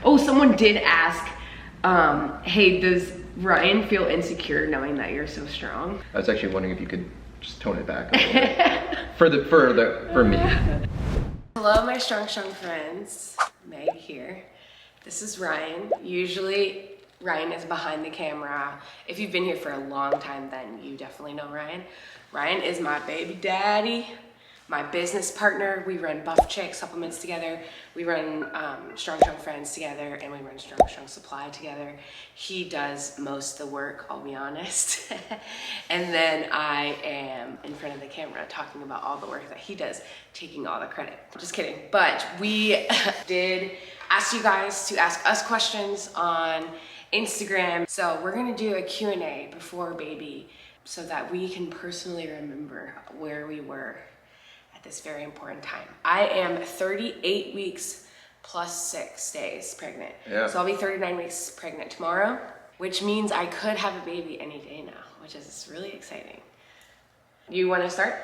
Oh, someone did ask, hey, does Ryan feel insecure knowing that you're so strong? I was actually wondering if you could just tone it back a little bit. for me. Hello, my strong friends. Meg here. This is Ryan. Usually Ryan is behind the camera. If you've been here for a long time, then you definitely know Ryan. Ryan is my baby daddy, my business partner. We run Buff Chick supplements together. We run Strong Friends together, and we run Strong Supply together. He does most of the work, I'll be honest. And then I am in front of the camera talking about all the work that he does, taking all the credit. Just kidding. But we did ask you guys to ask us questions on Instagram. So we're gonna do a Q&A before baby so that we can personally remember where we were at this very important time. I am 38 weeks plus 6 days pregnant. Yeah. So I'll be 39 weeks pregnant tomorrow, which means I could have a baby any day now, which is really exciting. You wanna start?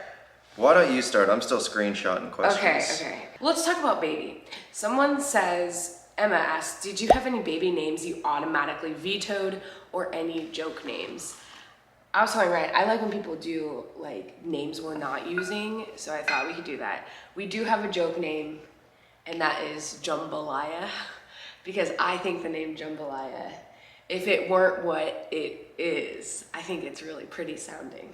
Why don't you start? I'm still screenshotting questions. Okay. Let's talk about baby. Someone says, Emma asked, did you have any baby names you automatically vetoed or any joke names? I was telling Ryan, I like when people do like names we're not using, so I thought we could do that. We do have a joke name, and that is Jambalaya, because I think the name Jambalaya, if it weren't what it is, I think it's really pretty sounding.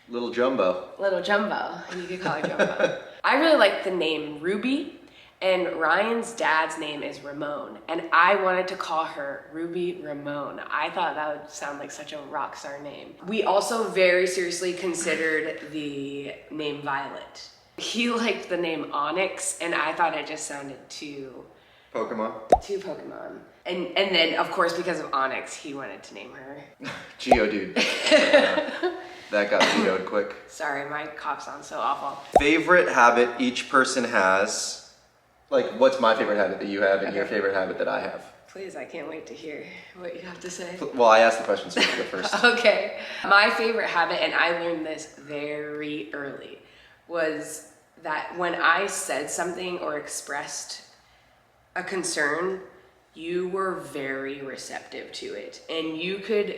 Little Jumbo. Little Jumbo, you could call her Jumbo. I really like the name Ruby, and Ryan's dad's name is Ramon, and I wanted to call her Ruby Ramon. I thought that would sound like such a rock star name. We also very seriously considered the name Violet. He liked the name Onyx, and I thought it just sounded too Pokemon. And then, of course, because of Onyx, he wanted to name her Geodude. That got vetoed quick. Sorry, my cough sounds so awful. Favorite habit each person has. Like, what's my favorite habit that you have and your favorite habit that I have? Please, I can't wait to hear what you have to say. Well, I asked the question, so you go first. Okay. My favorite habit, and I learned this very early, was that when I said something or expressed a concern, you were very receptive to it. And you could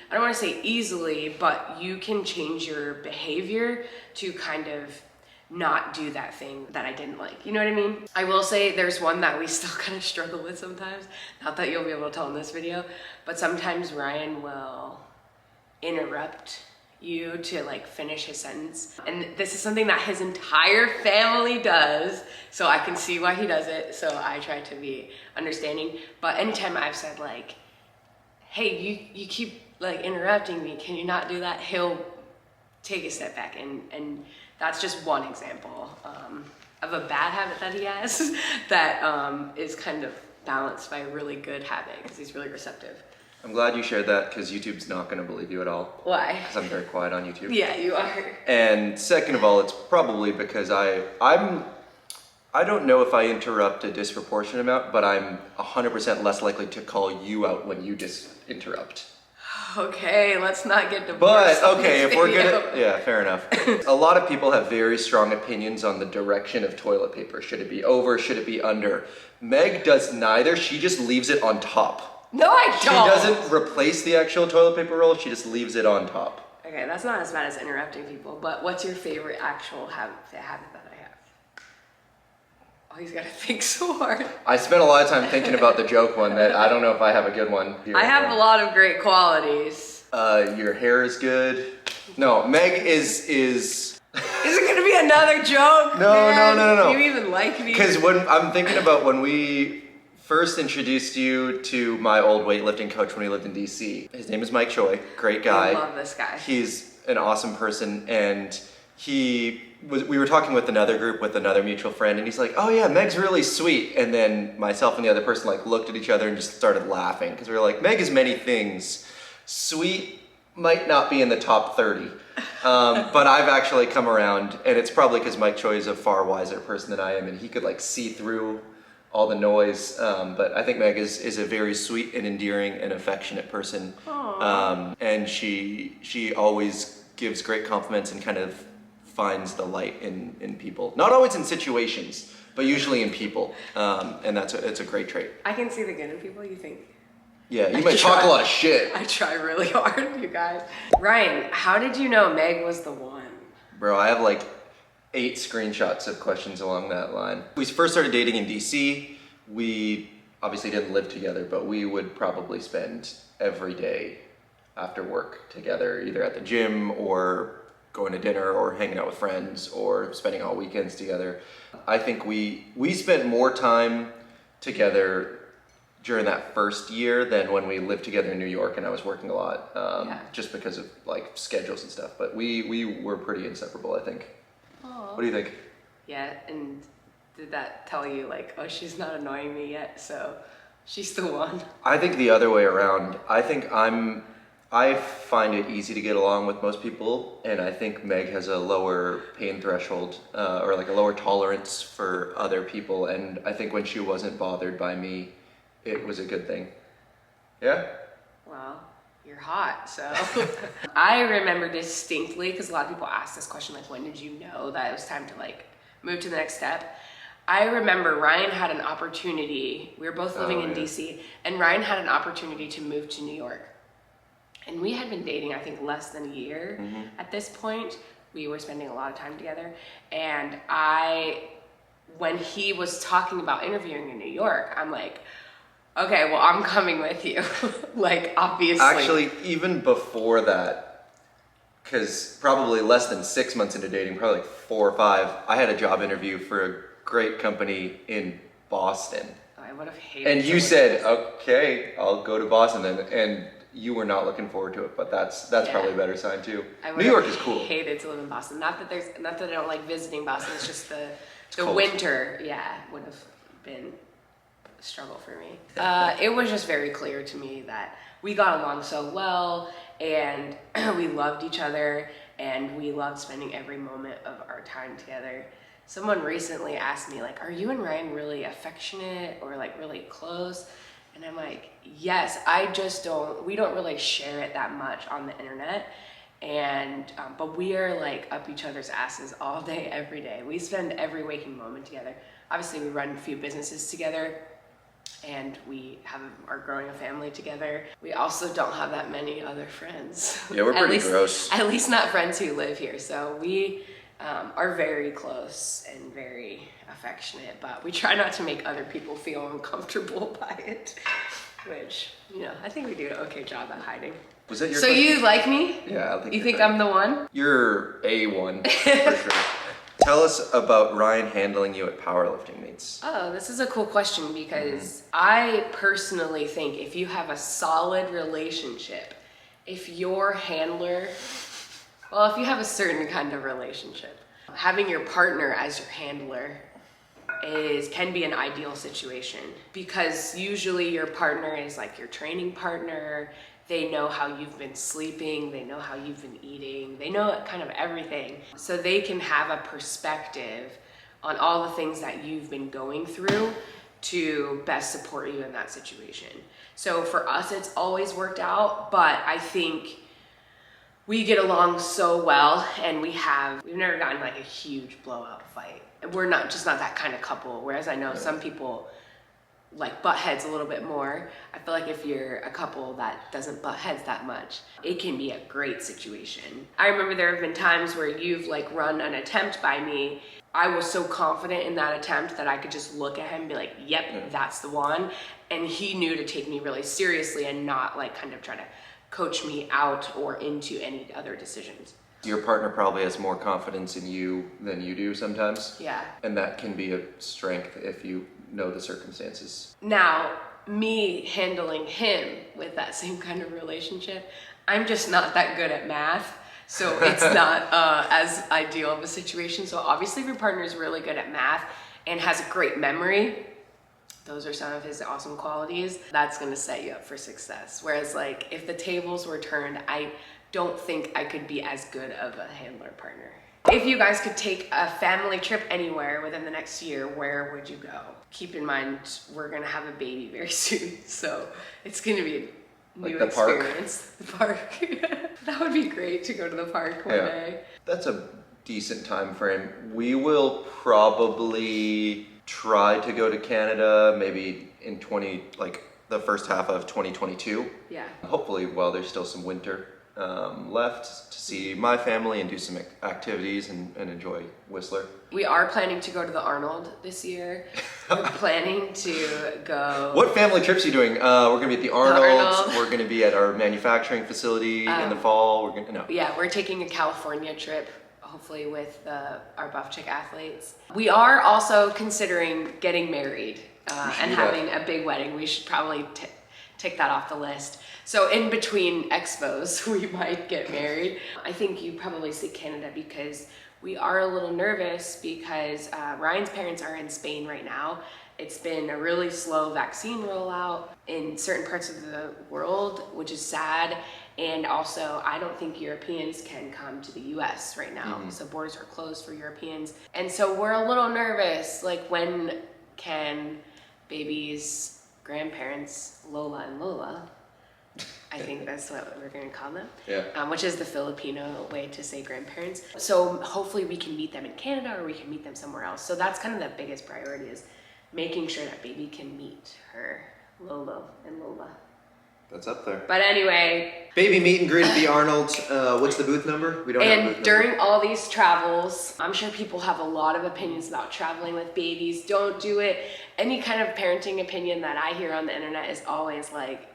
I don't want to say easily, but you can change your behavior to kind of not do that thing that I didn't like. You know what I mean? I will say there's one that we still kind of struggle with sometimes. Not that you'll be able to tell in this video, but sometimes Ryan will interrupt you to like finish his sentence. And this is something that his entire family does, so I can see why he does it. So I try to be understanding. But anytime I've said like, hey, you keep like interrupting me, can you not do that? He'll take a step back, and that's just one example of a bad habit that he has that is kind of balanced by a really good habit because he's really receptive. I'm glad you shared that because YouTube's not going to believe you at all. Why? Because I'm very quiet on YouTube. Yeah, you are. And second of all, it's probably because I don't know if I interrupt a disproportionate amount, but I'm 100% less likely to call you out when you just interrupt. Okay, let's not get divorced. But okay, if we're gonna, yeah, fair enough. A lot of people have very strong opinions on the direction of toilet paper. Should it be over? Should it be under? Meg does neither. She just leaves it on top. No, I don't. She doesn't replace the actual toilet paper roll. She just leaves it on top. Okay, that's not as bad as interrupting people. But what's your favorite actual habit that I have? Oh, he's got to think so hard. I spent a lot of time thinking about the joke one that I don't know if I have a good one. I have a lot of great qualities. Your hair is good. No, Meg is... Is it gonna be another joke? No. You even like me? Because when I'm thinking about when we first introduced you to my old weightlifting coach when we lived in DC. His name is Mike Choi, great guy. I love this guy. He's an awesome person, and we were talking with another group with another mutual friend, and he's like, oh yeah, Meg's really sweet. And then myself and the other person like looked at each other and just started laughing because we were like, Meg is many things. Sweet might not be in the top 30. But I've actually come around, and it's probably because Mike Choi is a far wiser person than I am, and he could like see through all the noise. But I think Meg is a very sweet and endearing and affectionate person. And she always gives great compliments and kind of finds the light in people. Not always in situations, but usually in people, and it's a great trait. I can see the good in people, you think? Yeah, you might talk a lot of shit. I try really hard, you guys. Ryan, how did you know Meg was the one? Bro, I have like 8 screenshots of questions along that line. We first started dating in DC. We obviously didn't live together, but we would probably spend every day after work together, either at the gym or going to dinner or hanging out with friends or spending all weekends together. I think we spent more time together during that first year than when we lived together in New York and I was working a lot, just because of like schedules and stuff. But we were pretty inseparable, I think. Aww. What do you think? Yeah, and did that tell you like, oh, she's not annoying me yet, so she's the one? I think the other way around. I think I find it easy to get along with most people, and I think Meg has a lower pain threshold, or like a lower tolerance for other people, and I think when she wasn't bothered by me, it was a good thing. Yeah? Well, you're hot, so. I remember distinctly, because a lot of people ask this question, like, when did you know that it was time to like move to the next step? I remember Ryan had an opportunity, we were both living in DC, and Ryan had an opportunity to move to New York. And we had been dating, I think, less than a year at this point. We were spending a lot of time together. And when he was talking about interviewing in New York, I'm like, okay, well, I'm coming with you. Like, obviously. Actually, even before that, because probably less than 6 months into dating, probably like 4 or 5, I had a job interview for a great company in Boston. Oh, I would have hated And you said, okay, I'll go to Boston then. And you were not looking forward to it, but that's probably a better sign too. New York is cool. I hated to live in Boston. Not that I don't like visiting Boston. It's just the cold. winter. Yeah, would have been a struggle for me. It was just very clear to me that we got along so well, and we loved each other, and we loved spending every moment of our time together. Someone recently asked me, like, "Are you and Ryan really affectionate or like really close?" And I'm like, yes, we don't really share it that much on the internet. And, but we are like up each other's asses all day, every day. We spend every waking moment together. Obviously we run a few businesses together and we are growing a family together. We also don't have that many other friends. Yeah, we're pretty gross. At least not friends who live here. So we are very close and very affectionate, but we try not to make other people feel uncomfortable by it, which, I think we do an okay job at hiding. Was that your So question? you like me? Yeah, I think you think I'm the one? You're A1 for sure. Tell us about Ryan handling you at powerlifting meets. Oh, this is a cool question because I personally think if you have a solid relationship, if your handler, well, if you have a certain kind of relationship, having your partner as your handler can be an ideal situation, because usually your partner is like your training partner. They know how you've been sleeping, they know how you've been eating, they know kind of everything. So they can have a perspective on all the things that you've been going through to best support you in that situation. So for us, it's always worked out, but I think we get along so well, and we've never gotten like a huge blowout fight. We're not that kind of couple, whereas I know some people like butt heads a little bit more. I feel like if you're a couple that doesn't butt heads that much, it can be a great situation. I remember there have been times where you've like run an attempt by me. I was so confident in that attempt that I could just look at him and be like, yep, that's the one. And he knew to take me really seriously and not like kind of try to coach me out or into any other decisions. Your partner probably has more confidence in you than you do sometimes. Yeah. And that can be a strength if you know the circumstances. Now, me handling him with that same kind of relationship, I'm just not that good at math. So it's not as ideal of a situation. So obviously if your partner is really good at math and has a great memory, those are some of his awesome qualities, that's gonna set you up for success. Whereas like if the tables were turned, I don't think I could be as good of a handler partner. If you guys could take a family trip anywhere within the next year, where would you go? Keep in mind, we're gonna have a baby very soon, so it's gonna be a new experience. The park. That would be great to go to the park one day. That's a decent time frame. We will probably try to go to Canada maybe in the first half of 2022. Yeah. Hopefully while there's still some winter left, to see my family and do some activities and enjoy Whistler. We are planning to go to the Arnold this year. We're planning to go. What family trips are you doing? We're gonna be at the Arnold. We're gonna be at our manufacturing facility in the fall. Yeah, we're taking a California trip, hopefully with our Buff Chick athletes. We are also considering getting married and having a big wedding. We should probably tick that off the list. So in between expos, we might get married. I think you probably say Canada because we are a little nervous because Ryan's parents are in Spain right now. It's been a really slow vaccine rollout in certain parts of the world, which is sad. And also, I don't think Europeans can come to the US right now. So borders are closed for Europeans. And so we're a little nervous, like when can baby's grandparents, Lola and Lola, I think that's what we're gonna call them, which is the Filipino way to say grandparents. So hopefully we can meet them in Canada or we can meet them somewhere else. So that's kind of the biggest priority, is making sure that baby can meet her Lolo and Lola. That's up there. But anyway. Baby meet and greet at the Arnold. What's the booth number? We don't have a booth number. And during all these travels, I'm sure people have a lot of opinions about traveling with babies. Don't do it. Any kind of parenting opinion that I hear on the internet is always like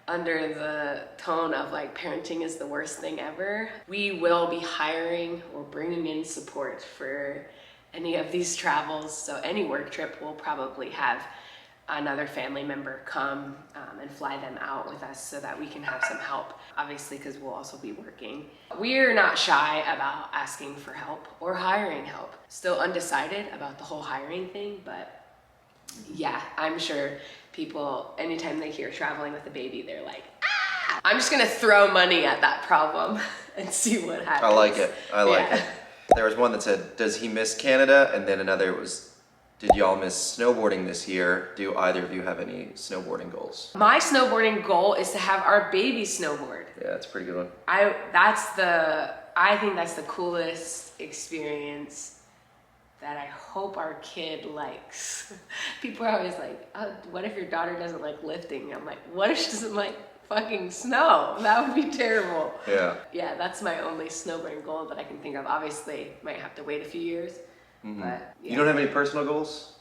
under the tone of like parenting is the worst thing ever. We will be hiring or bringing in support for any of these travels. So any work trip will probably have another family member come and fly them out with us so that we can have some help, obviously, because we'll also be working. We're not shy about asking for help or hiring help. Still undecided about the whole hiring thing, but yeah, I'm sure people, anytime they hear traveling with a baby, they're like, ah! I'm just gonna throw money at that problem and see what happens. I like it. I like it. There was one that said, does he miss Canada? And then another was, did y'all miss snowboarding this year? Do either of you have any snowboarding goals? My snowboarding goal is to have our baby snowboard. Yeah, that's a pretty good one. I think that's the coolest experience that I hope our kid likes. People are always like, oh, what if your daughter doesn't like lifting? I'm like, what if she doesn't like fucking snow? That would be terrible. Yeah. Yeah, that's my only snowboarding goal that I can think of. Obviously, might have to wait a few years. But, yeah. You don't have any personal goals?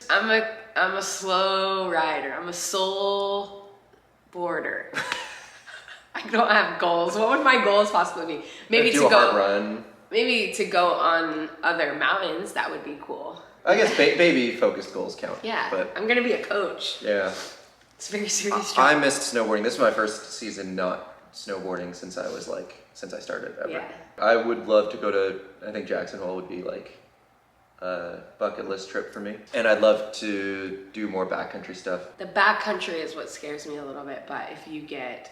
I'm a slow rider. I'm a soul boarder. I don't have goals. What would my goals possibly be? Maybe do a hard run. Maybe to go on other mountains. That would be cool. I guess baby focused goals count. Yeah, but I'm gonna be a coach. Yeah. It's very serious. I missed snowboarding. This is my first season not snowboarding since I started ever. Yeah. I would love to go to, I think Jackson Hole would be like a bucket list trip for me. And I'd love to do more backcountry stuff. The backcountry is what scares me a little bit, but if you get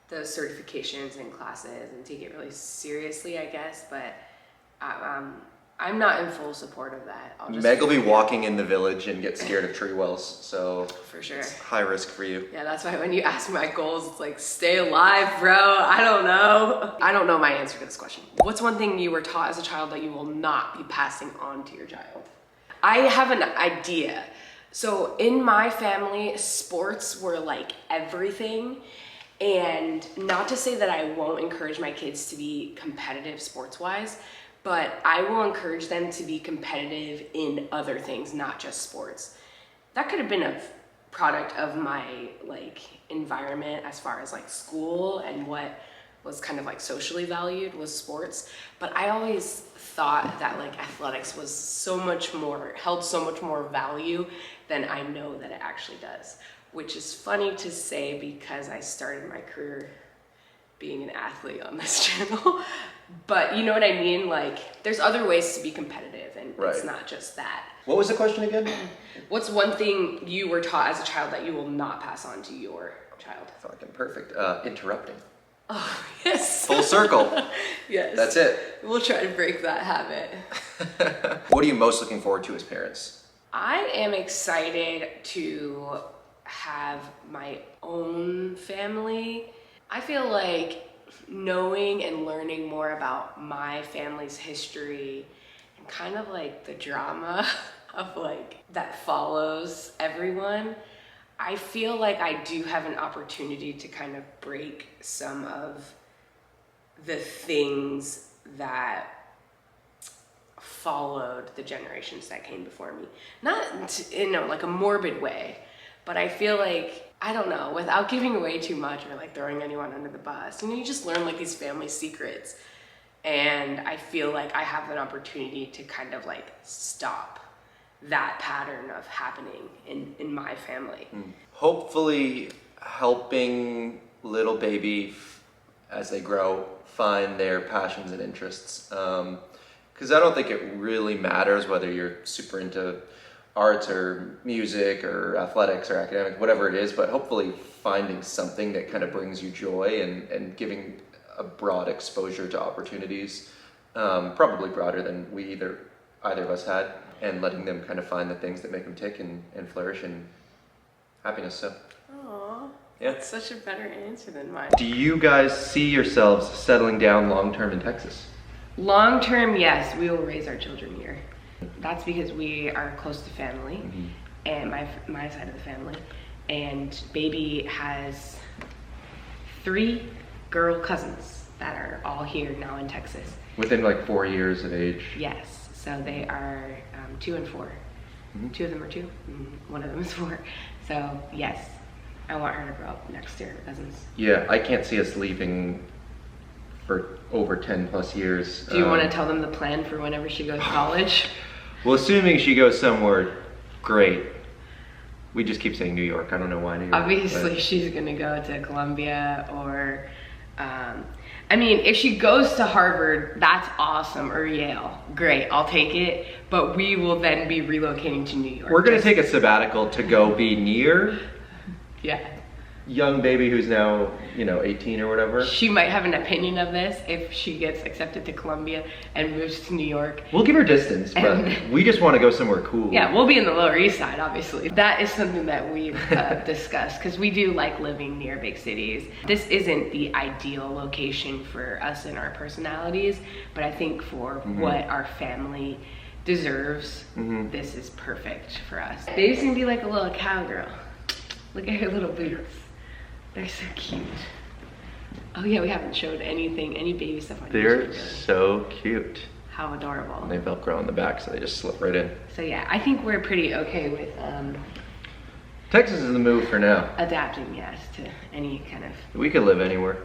those certifications and classes and take it really seriously, I guess, but I'm not in full support of that. Meg will be walking in the village and get scared of tree wells, so for sure. It's high risk for you. Yeah, that's why when you ask my goals, it's like, stay alive, bro. I don't know my answer to this question. What's one thing you were taught as a child that you will not be passing on to your child? I have an idea. So in my family, sports were like everything. And not to say that I won't encourage my kids to be competitive sports-wise, but I will encourage them to be competitive in other things, not just sports. That could have been a product of my like environment as far as like school and what was kind of like socially valued was sports. But I always thought that like athletics was held so much more value than I know that it actually does. Which is funny to say because I started my career being an athlete on this channel. But you know what I mean? Like, there's other ways to be competitive, and It's not just that. What was the question again? What's one thing you were taught as a child that you will not pass on to your child? Fucking perfect. Interrupting. Oh, yes. Full circle. Yes. That's it. We'll try to break that habit. What are you most looking forward to as parents? I am excited to have my own family. I feel like knowing and learning more about my family's history and kind of like the drama of like that follows everyone, I feel like I do have an opportunity to kind of break some of the things that followed the generations that came before me. Not in like a morbid way, but I feel like, I don't know, without giving away too much or like throwing anyone under the bus, you just learn like these family secrets. And I feel like I have an opportunity to kind of like stop that pattern of happening in my family. Hopefully helping little baby as they grow find their passions and interests. Because I don't think it really matters whether you're super into arts or music or athletics or academic, whatever it is, but hopefully finding something that kind of brings you joy and giving a broad exposure to opportunities, probably broader than either of us had, and letting them kind of find the things that make them tick and flourish in happiness. So, Aww, yeah. That's such a better answer than mine. Do you guys see yourselves settling down long-term in Texas? Long term, yes, we will raise our children here. That's because we are close to family, and my side of the family, and baby has 3 girl cousins that are all here now in Texas. Within like 4 years of age? Yes, so they are 2 and 4. 2 of them are 2, one of them is 4. So yes, I want her to grow up next to her cousins. Yeah, I can't see us leaving for over 10 plus years. Do you want to tell them the plan for whenever she goes to college? Well, assuming she goes somewhere great. We just keep saying New York. I don't know why New York. Obviously, she's going to go to Columbia or, I mean, if she goes to Harvard, that's awesome, or Yale. Great, I'll take it. But we will then be relocating to New York. We're going to take a sabbatical to go be near young baby who's now, 18 or whatever. She might have an opinion of this if she gets accepted to Columbia and moves to New York. We'll give her distance, but we just want to go somewhere cool. Yeah, we'll be in the Lower East Side, obviously. That is something that we've discussed, because we do like living near big cities. This isn't the ideal location for us and our personalities, but I think for what our family deserves, this is perfect for us. Baby's gonna be like a little cowgirl. Look at her little boots. They're so cute. Oh yeah, we haven't showed any baby stuff on YouTube. They're so cute. How adorable. And they Velcro on the back, so they just slip right in. So yeah, I think we're pretty okay with Texas is the move for now. adapting, yes, to any kind of, We could live anywhere.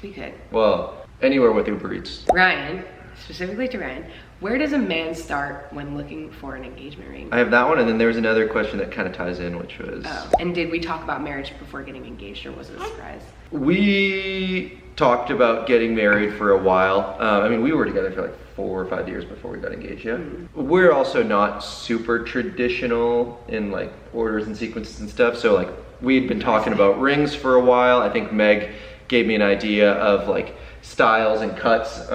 we could. Well, anywhere with Uber Eats. Ryan, specifically to Ryan, where does a man start when looking for an engagement ring? I have that one, and then there was another question that kind of ties in, which was... Oh, and did we talk about marriage before getting engaged, or was it a surprise? We talked about getting married for a while. I mean, we were together for like 4 or 5 years before we got engaged, yeah. We're also not super traditional in like orders and sequences and stuff, so like we had been talking about rings for a while. I think Meg gave me an idea of like styles and cuts.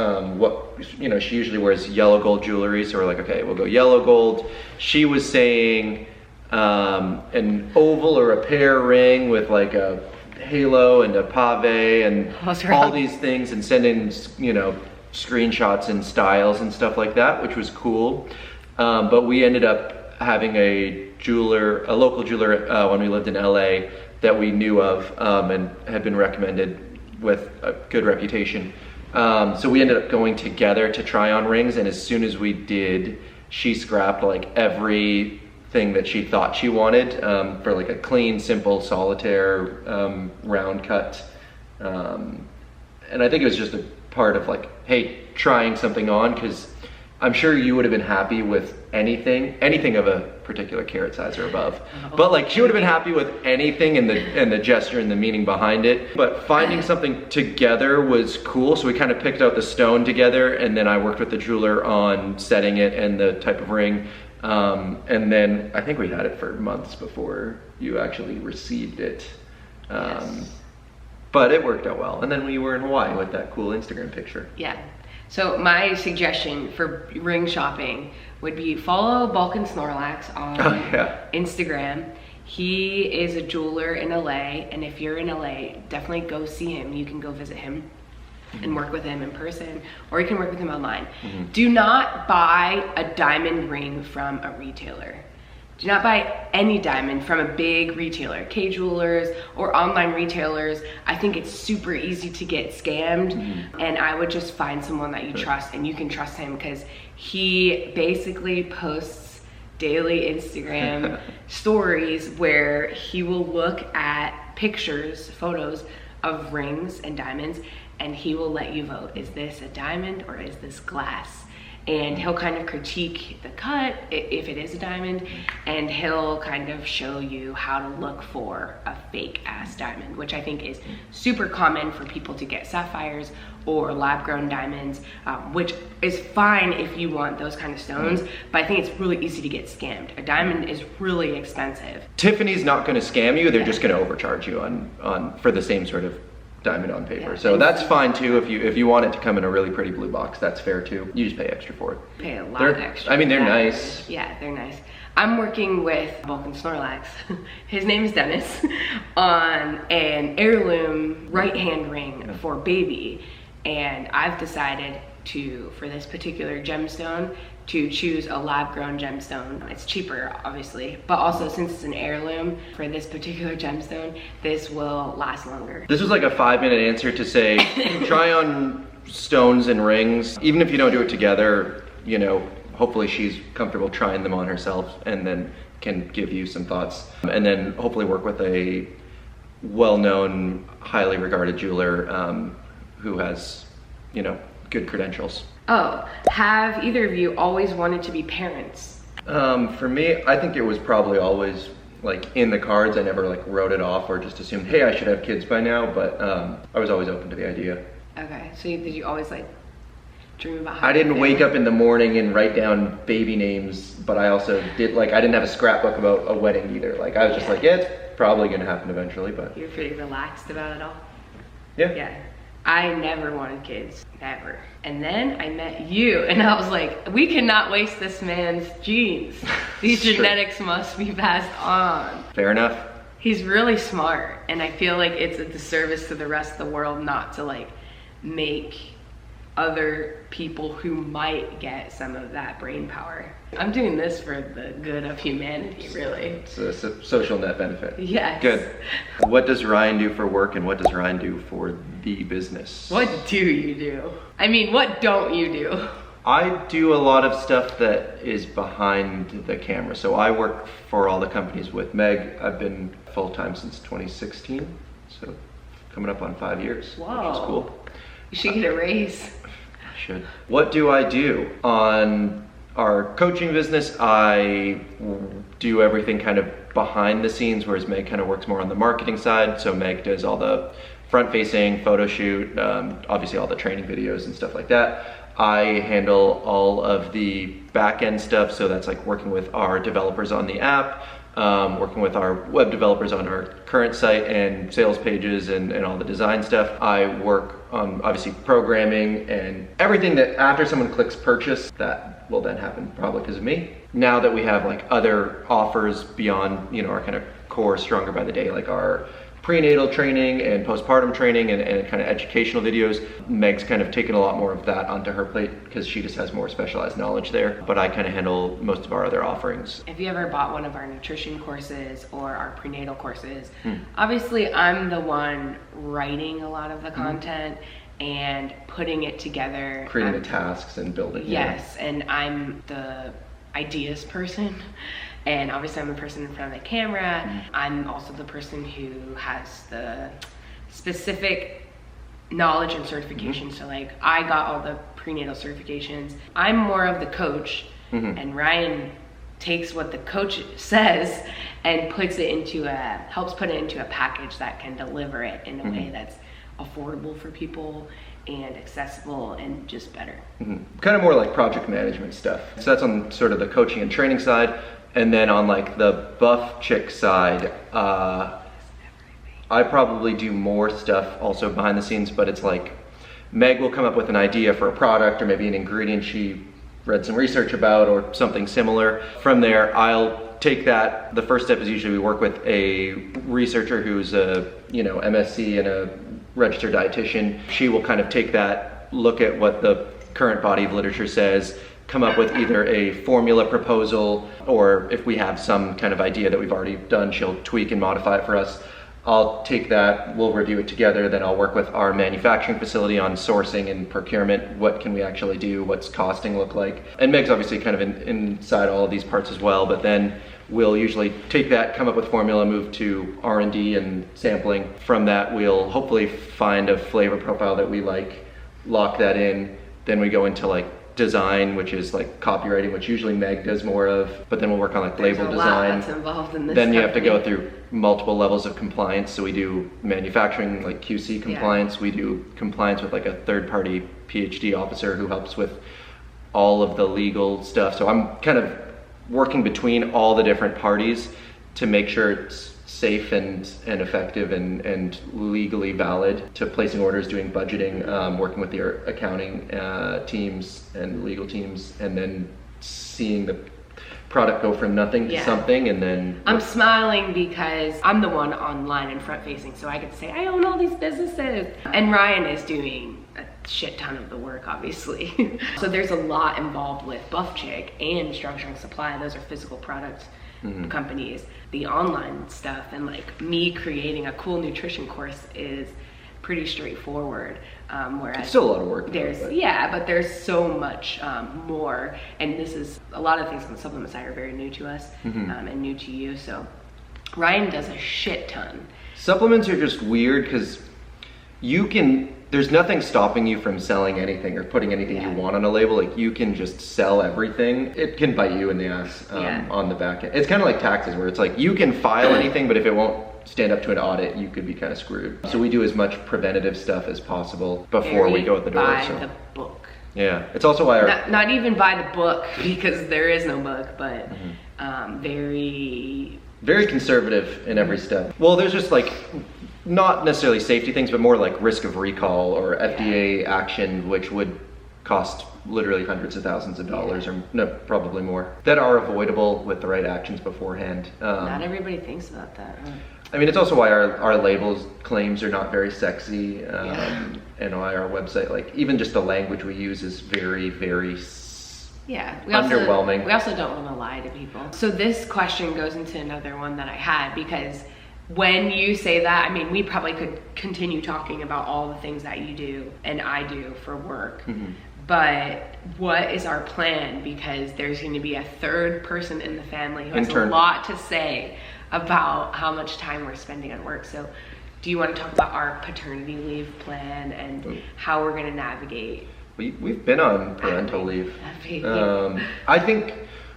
She usually wears yellow gold jewelry, so we're like, okay, we'll go yellow gold. She was saying an oval or a pear ring with like a halo and a pave and all these things, and sending screenshots and styles and stuff like that, which was cool. But we ended up having a local jeweler when we lived in LA that we knew of and had been recommended with a good reputation. So we ended up going together to try on rings, and as soon as we did, she scrapped like everything that she thought she wanted for like a clean, simple, solitaire round cut. And I think it was just a part of like, hey, trying something on, because I'm sure you would have been happy with anything of a particular carat size or above. But like, she would have been happy with anything and the gesture and the meaning behind it. But finding something together was cool. So we kind of picked out the stone together, and then I worked with the jeweler on setting it and the type of ring. And then I think we had it for months before you actually received it. Yes. But it worked out well. And then we were in Hawaii with that cool Instagram picture. Yeah. So my suggestion for ring shopping would be follow Balkan Snorlax on Instagram. He is a jeweler in LA, and if you're in LA, definitely go see him. You can go visit him. and work with him in person, or you can work with him online. Do not buy a diamond ring from a retailer. Do not buy any diamond from a big retailer, K Jewelers or online retailers. I think it's super easy to get scammed, and I would just find someone that you trust, and you can trust him because he basically posts daily Instagram stories where he will look at pictures, photos of rings and diamonds, and he will let you vote. Is this a diamond or is this glass? And he'll kind of critique the cut if it is a diamond, and he'll kind of show you how to look for a fake ass diamond, which I think is super common for people to get sapphires or lab grown diamonds, which is fine if you want those kind of stones, but I think it's really easy to get scammed. A diamond is really expensive. Tiffany's not going to scam you, they're just going to overcharge you on for the same sort of diamond on paper. Yeah. So that's fine too. If you want it to come in a really pretty blue box, that's fair too. You just pay extra for it. Pay a lot extra. I mean, they're nice. Yeah, they're nice. I'm working with Vulcan Snorlax, his name is Dennis, on an heirloom right hand ring for baby. And I've decided to, for this particular gemstone, to choose a lab grown gemstone. It's cheaper, obviously, but also since it's an heirloom for this particular gemstone, this will last longer. This was like a 5-minute answer to say, try on stones and rings. Even if you don't do it together, you know, hopefully she's comfortable trying them on herself and then can give you some thoughts. And then hopefully work with a well-known, highly regarded jeweler who has, you know, good credentials. Oh, have either of you always wanted to be parents? For me, I think it was probably always like in the cards. I never like wrote it off or just assumed, hey, I should have kids by now, but I was always open to the idea. Okay, so did you always like dream about how I didn't wake up in the morning and write down baby names, but I also did like, I didn't have a scrapbook about a wedding either. Like I was just like, yeah, it's probably gonna happen eventually, but. You're pretty relaxed about it all? Yeah. Yeah. I never wanted kids, never. And then I met you and I was like, we cannot waste this man's genes. These genetics must be passed on. Fair enough. He's really smart, and I feel like it's a disservice to the rest of the world not to like make other people who might get some of that brain power. I'm doing this for the good of humanity, really. It's a social net benefit. Yes. Good. What does Ryan do for work and what does Ryan do for the business? What do you do? I mean, what don't you do? I do a lot of stuff that is behind the camera. So I work for all the companies with Meg. I've been full-time since 2016, so coming up on 5 years, Whoa. which is cool. You should get a raise. I should. What do I do? On our coaching business, I do everything kind of behind the scenes, whereas Meg kind of works more on the marketing side. So Meg does all the front-facing photo shoot, obviously all the training videos and stuff like that. I handle all of the back-end stuff, so that's like working with our developers on the app, working with our web developers on our current site and sales pages and all the design stuff. I work on obviously programming and everything that after someone clicks purchase, that will then happen probably because of me. Now that we have like other offers beyond, you know, our kind of core Stronger by the Day, like our prenatal training and postpartum training and kind of educational videos. Meg's kind of taken a lot more of that onto her plate because she just has more specialized knowledge there. But I kind of handle most of our other offerings. If you ever bought one of our nutrition courses or our prenatal courses, obviously I'm the one writing a lot of the content and putting it together. Creating the tasks and building. Yes, and I'm the ideas person. And obviously I'm the person in front of the camera. I'm also the person who has the specific knowledge and certification. So like I got all the prenatal certifications. I'm more of the coach, and Ryan takes what the coach says and puts it into helps put it into a package that can deliver it in a way that's affordable for people and accessible and just better. Kind of more like project management stuff. So that's on sort of the coaching and training side. And then on like the buff chick side, I probably do more stuff also behind the scenes, but it's like Meg will come up with an idea for a product or maybe an ingredient she read some research about or something similar. From there, I'll take that. The first step is usually we work with a researcher who's a, you know, MSc and a registered dietitian. She will kind of take that, look at what the current body of literature says, come up with either a formula proposal, or if we have some kind of idea that we've already done, she'll tweak and modify it for us. I'll take that, we'll review it together, then I'll work with our manufacturing facility on sourcing and procurement. What can we actually do? What's costing look like? And Meg's obviously kind of inside all of these parts as well, but then we'll usually take that, come up with formula, move to R&D and sampling. From that, we'll hopefully find a flavor profile that we like, lock that in. Then we go into like design, which is like copywriting, which usually Meg does more of, but then we'll work on like label design. There's a lot that's involved in this. Then you have to go through multiple levels of compliance. So we do manufacturing, like QC compliance. We do compliance with like a third-party PhD officer who helps with all of the legal stuff. So I'm kind of working between all the different parties to make sure it's safe and effective and legally valid, to placing orders, doing budgeting, working with the accounting teams and legal teams, and then seeing the product go from nothing to something. And then I'm smiling because I'm the one online and front facing, so I get to say I own all these businesses, and Ryan is doing a shit ton of the work, obviously. So there's a lot involved with Buff Chick and Strong Supply. Those are physical products companies. The online stuff and like me creating a cool nutrition course is pretty straightforward. Whereas it's still a lot of work. But there's so much more, and this is a lot of things on the supplement side are very new to us and new to you. So Ryan does a shit ton. Supplements are just weird because there's nothing stopping you from selling anything or putting anything you want on a label. Like you can just sell everything. It can bite you in the ass on the back end. It's kind of like taxes, where it's like you can file anything, but if it won't stand up to an audit, you could be kind of screwed. So we do as much preventative stuff as possible before we go out the door. By the book. Yeah, it's also why not even by the book, because there is no book, but very conservative in every step. Well, there's just like not necessarily safety things, but more like risk of recall or FDA action, which would cost literally hundreds of thousands of dollars, or no, probably more, that are avoidable with the right actions beforehand. Not everybody thinks about that. Huh? I mean, it's also why our labels claims are not very sexy, and why our website, like even just the language we use is very, very underwhelming. We also don't want to lie to people. So this question goes into another one that I had, because when you say that, I mean, we probably could continue talking about all the things that you do and I do for work. But what is our plan? Because there's going to be a third person in the family who has a lot to say about how much time we're spending on work. So do you want to talk about our paternity leave plan and how we're going to navigate? We've been on parental leave. I think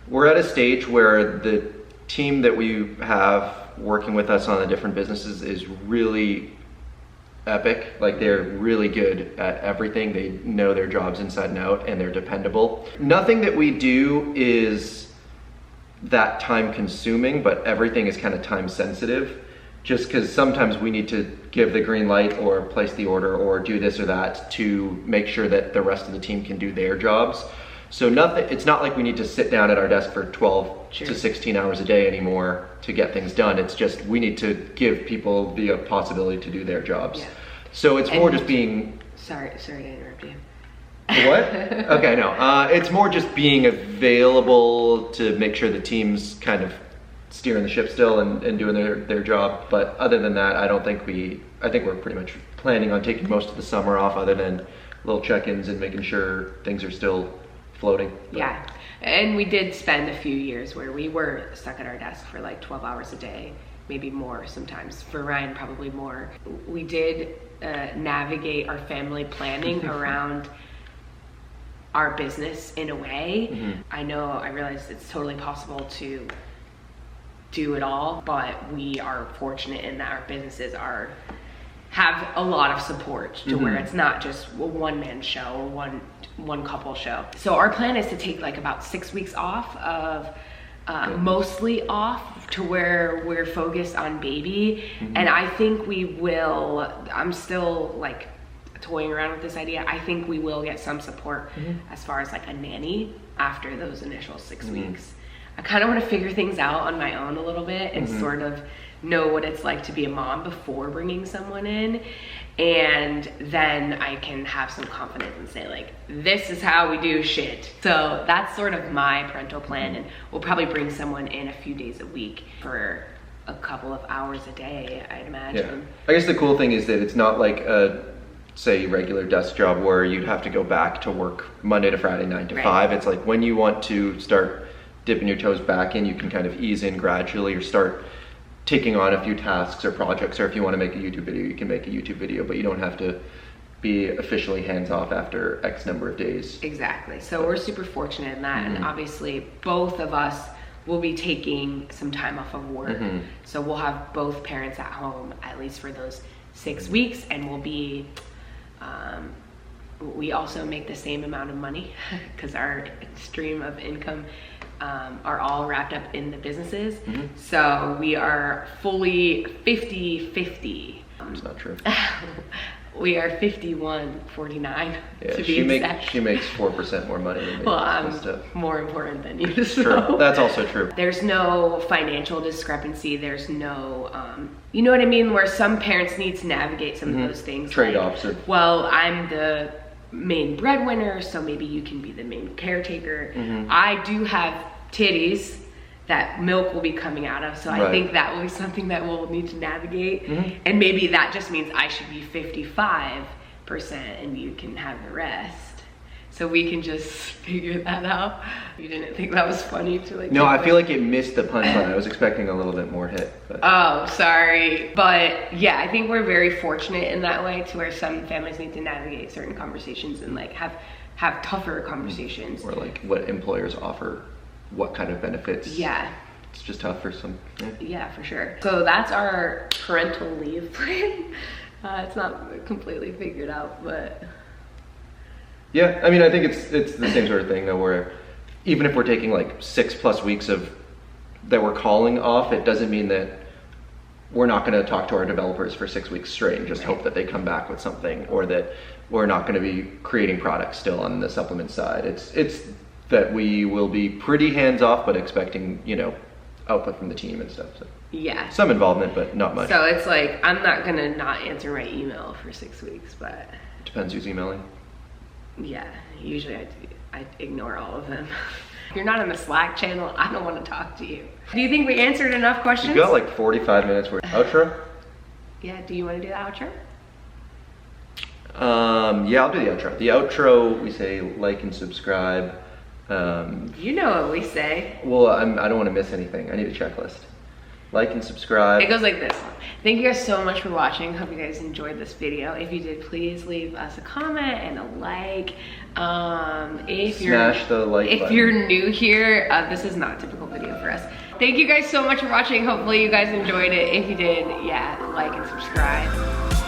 we're at a stage where the team that we have working with us on the different businesses is really epic. Like they're really good at everything. They know their jobs inside and out, and they're dependable. Nothing that we do is that time consuming, but everything is kind of time sensitive, just because sometimes we need to give the green light or place the order or do this or that to make sure that the rest of the team can do their jobs. So it's not like we need to sit down at our desk for 12 to 16 hours a day anymore to get things done. It's just we need to give people the possibility to do their jobs. Yeah. So it's more just being... Sorry to interrupt you. What? Okay, no. It's more just being available to make sure the team's kind of steering the ship still and doing their job. But other than that, I think we're pretty much planning on taking most of the summer off, other than little check-ins and making sure things are still floating. Yeah, and we did spend a few years where we were stuck at our desk for like 12 hours a day, maybe more sometimes. For Ryan, probably more. We did navigate our family planning around our business in a way. I realize it's totally possible to do it all, but we are fortunate in that our businesses have a lot of support to where it's not just a one-man show or one couple show. So our plan is to take like about 6 weeks off of mostly off, to where we're focused on baby. And I think we will, I'm still like toying around with this idea. I think we will get some support as far as like a nanny after those initial 6 weeks. I kind of want to figure things out on my own a little bit and sort of know what it's like to be a mom before bringing someone in. And then I can have some confidence and say like, this is how we do shit. So that's sort of my parental plan, and we'll probably bring someone in a few days a week for a couple of hours a day, I'd imagine. Yeah. I guess the cool thing is that it's not like a, say, regular desk job where you'd have to go back to work Monday to Friday, 9 to 5. It's like when you want to start dipping your toes back in, you can kind of ease in gradually or start taking on a few tasks or projects, or if you want to make a YouTube video, you can make a YouTube video, but you don't have to be officially hands-off after X number of days. Exactly. So we're super fortunate in that, and obviously both of us will be taking some time off of work. So we'll have both parents at home at least for those 6 weeks, and we'll be, we also make the same amount of money because our stream of income are all wrapped up in the businesses. So we are fully 50-50. It's not true. We are 51-49 Yeah, to be exact. she makes 4% more money than me. Well, I'm more important than you. So. True. That's also true. There's no financial discrepancy. There's no, you know what I mean? Where some parents need to navigate some of those things. Trade-offs. Like, well, I'm the main breadwinner, so maybe you can be the main caretaker. I do have titties that milk will be coming out of, so I think that will be something that we'll need to navigate. And maybe that just means I should be 55% and you can have the rest. So we can just figure that out. You didn't think that was funny to like? No, I feel like it missed the punchline. I was expecting a little bit more hit. But. Oh, sorry. But yeah, I think we're very fortunate in that way, to where some families need to navigate certain conversations and like have tougher conversations. Or like what employers offer, what kind of benefits. Yeah. It's just tough for some. Yeah, for sure. So that's our parental leave plan. It's not completely figured out, but. Yeah, I mean, I think it's the same sort of thing though, where even if we're taking like 6+ weeks of that we're calling off, it doesn't mean that we're not going to talk to our developers for 6 weeks straight and just hope that they come back with something, or that we're not going to be creating products still on the supplement side. It's that we will be pretty hands off, but expecting, you know, output from the team and stuff. So. Yeah. Some involvement, but not much. So it's like, I'm not going to not answer my email for 6 weeks, but. Depends who's emailing. Yeah, usually I ignore all of them. If you're not in the Slack channel, I don't want to talk to you. Do you think we answered enough questions? We've got like 45 minutes worth. Outro? Yeah, do you want to do the outro? Yeah, I'll do the outro. The outro, we say like and subscribe. You know what we say. Well, I don't want to miss anything. I need a checklist. Like and subscribe. It goes like this. Thank you guys so much for watching. Hope you guys enjoyed this video. If you did, please leave us a comment and a like. Smash the like button. If you're new here, this is not a typical video for us. Thank you guys so much for watching. Hopefully you guys enjoyed it. If you did, yeah, like and subscribe.